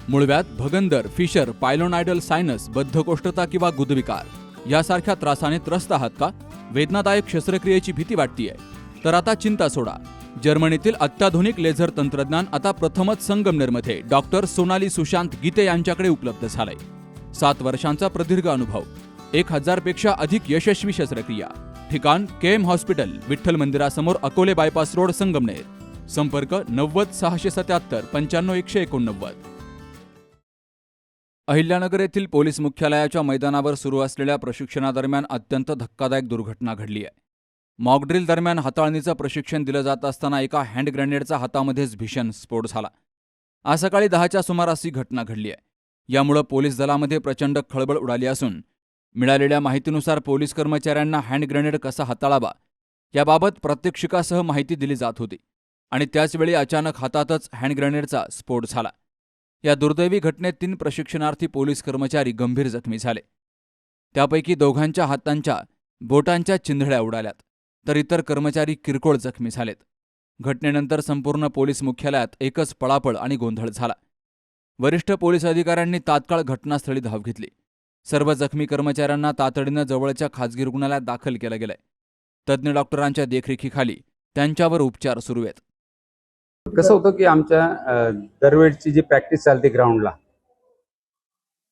मूळव्याध, भगंदर, fissure, पायलोनायडल sinus, बद्धकोष्ठता किंवा गुदविकार यासारख्या त्रासाने त्रस्त आहात का? वेदनादायक शस्त्रक्रियेची भीती वाटतेय? तर आता चिंता सोडा. जर्मनीतील अत्याधुनिक लेझर तंत्रज्ञान आता प्रथमच संगमनेरमध्ये डॉक्टर सोनाली सुशांत गीते यांच्याकडे उपलब्ध झालंय. 7 वर्षांचा प्रदीर्घ अनुभव, 1000 पेक्षा अधिक यशस्वी शस्त्रक्रिया. ठिकाण केएम हॉस्पिटल, विठ्ठल मंदिरासमोर, अकोले बायपास रोड, संगमनेर. संपर्क 90 677 95 189. अहिल्यानगर येथील पोलीस मुख्यालयाच्या मैदानावर सुरू असलेल्या प्रशिक्षणादरम्यान अत्यंत धक्कादायक दुर्घटना घडली आहे. मॉकड्रिल दरम्यान हाताळणीचं प्रशिक्षण दिलं जात असताना एका हँड ग्रेनेडचा हातामध्येच भीषण स्फोट झाला. आज सकाळी 10च्या सुमारास ही घटना घडली आहे. यामुळे पोलीस दलामध्ये प्रचंड खळबळ उडाली असून मिळालेल्या माहितीनुसार पोलीस कर्मचाऱ्यांना हँड ग्रेनेड कसा हाताळावा याबाबत प्रात्यक्षिकासह माहिती दिली जात होती आणि त्याचवेळी अचानक हातातच हँड ग्रेनेडचा स्फोट झाला. या दुर्दैवी घटनेत 3 प्रशिक्षणार्थी पोलीस कर्मचारी गंभीर जखमी झाले. त्यापैकी दोघांच्या हातांच्या बोटांच्या चिंधड्या उडाल्यात, तर इतर कर्मचारी किरकोळ जखमी झालेत. घटनेनंतर संपूर्ण पोलीस मुख्यालयात एकच पळापळ आणि गोंधळ झाला. वरिष्ठ पोलीस अधिकाऱ्यांनी तात्काळ घटनास्थळी धाव घेतली. सर्व जखमी कर्मचाऱ्यांना तातडीनं जवळच्या खासगी रुग्णालयात दाखल केलं गेलंय. तज्ज्ञ डॉक्टरांच्या देखरेखीखाली त्यांच्यावर उपचार सुरू आहेत. कसं होतं की आमच्या दरवेळची जी प्रॅक्टिस चालते ग्राउंडला,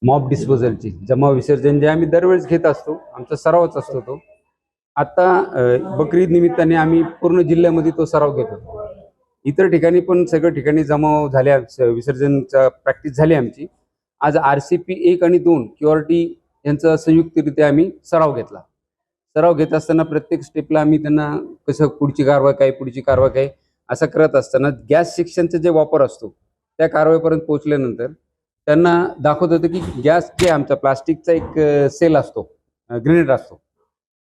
मॉब डिस्पोजलची, जमाव विसर्जन जे आम्ही दरवेळेस घेत असतो, आमचा सरावच असतो तो. आता बकरी ईद निमित्ताने आम्ही पूर्ण जिल्ह्यामध्ये तो सराव घेतो. इतर ठिकाणी पण सगळ्या ठिकाणी जमाव झाल्या, विसर्जनचा प्रॅक्टिस झाली आमची. आज RCP 1 आणि 2 QRT यांचा संयुक्तरित्या आम्ही सराव घेतला. सराव घेत असताना प्रत्येक स्टेपला आम्ही त्यांना कसं पुढची कारवाई काय असं करत असताना गॅस सेक्शनचा जे वापर असतो त्या कारवाईपर्यंत पोहोचल्यानंतर त्यांना दाखवत होतं की गॅस जे आमचा प्लास्टिकचा एक सेल असतो, ग्रेनेड असतो,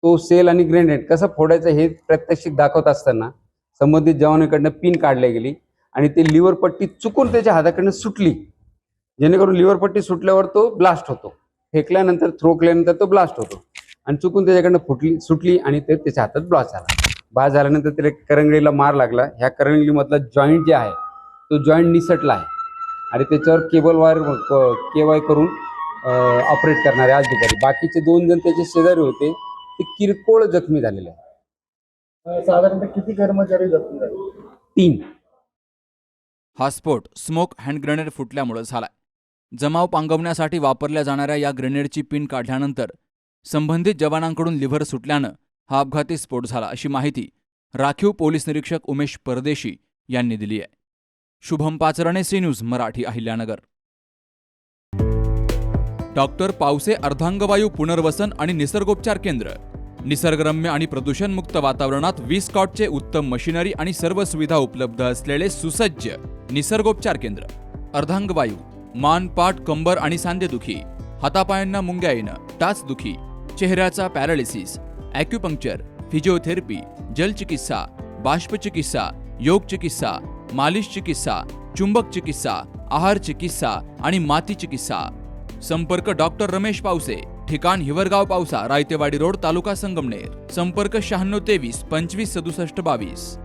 तो सेल आणि ग्रेनेड कसं फोडायचं हे प्रात्यक्षिक दाखवत असताना संबंधित जवानाकडनं पिन काढली गेली आणि ते लिव्हर पट्टी चुकून त्याच्या हाताकडनं सुटली, जेणेकरून लिव्हर पट्टी सुटल्यावर तो ब्लास्ट होतो. फेकल्यानंतर थ्रो केल्यानंतर तो ब्लास्ट होतो आणि चुकून त्याच्याकडनं सुटली आणि ते त्याच्या हातात ब्लास्ट झाला. ब्लास्ट झाल्यानंतर त्याला करंगळीला मार लागला. ह्या करंगळीमधला जॉईंट जे आहे तो जॉईंट निसटला आहे आणि त्याच्यावर केबल वायर केवाय करून ऑपरेट करणारे आज दुपारी. बाकीचे 2 जण त्याचे शेजारी होते, ते किरकोळ जखमी झालेले आहेत. साधारणतः किती कर्मचारी जखमी झाले? 3. हा स्फोट स्मोक हँड ग्रेनेड फुटल्यामुळे झालाय. जमाव पांगवण्यासाठी वापरल्या जाणाऱ्या या ग्रेनेडची पिन काढल्यानंतर संबंधित जवानांकडून लिव्हर सुटल्यानं हा अपघाती स्फोट झाला, अशी माहिती राखीव पोलीस निरीक्षक उमेश परदेशी यांनी दिली आहे. Shubham Pacharne, C News Marathi, Ahilyanagar. Doctor Pawase अर्धांगवायू पुनर्वसन आणि निसर्गोपचार केंद्र. निसर्गरम्य आणि प्रदूषणमुक्त वातावरणात 20 कॉटचे उत्तम मशिनरी आणि सर्व सुविधा उपलब्ध असलेले सुसज्ज निसर्गोपचार केंद्र. अर्धांगवायू, मान, पाठ, कंबर आणि सांधेदुखी, हातापायांना मुंग्या येणं, टाचदुखी, चेहऱ्याचा पॅरालिसिस, ॲक्युपंक्चर, फिजिओथेरपी, जलचिकित्सा, बाष्पचिकित्सा, योग चिकित्सा, मालिश चिकित्सा, चुंबक चिकित्सा, आहार चिकित्सा आणि माती चिकित्सा. संपर्क डॉक्टर रमेश पावसे. ठिकाण हिवरगाव पावसा, रायतेवाडी रोड, तालुका संगमनेर. संपर्क 96 23 25 67 22.